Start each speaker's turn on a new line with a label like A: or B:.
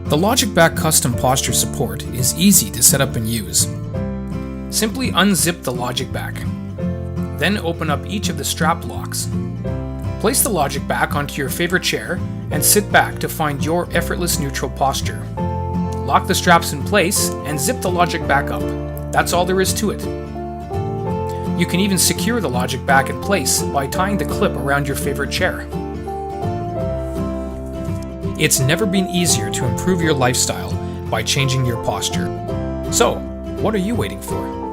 A: The LogicBack custom posture support is easy to set up and use. Simply unzip the LogicBack. Then open up each of the strap locks. Place the LogicBack onto your favorite chair and sit back to find your effortless neutral posture. Lock the straps in place and zip the LogicBack up. That's all there is to it. You can even secure the LogicBack in place by tying the clip around your favorite chair. It's never been easier to improve your lifestyle by changing your posture. So, what are you waiting for?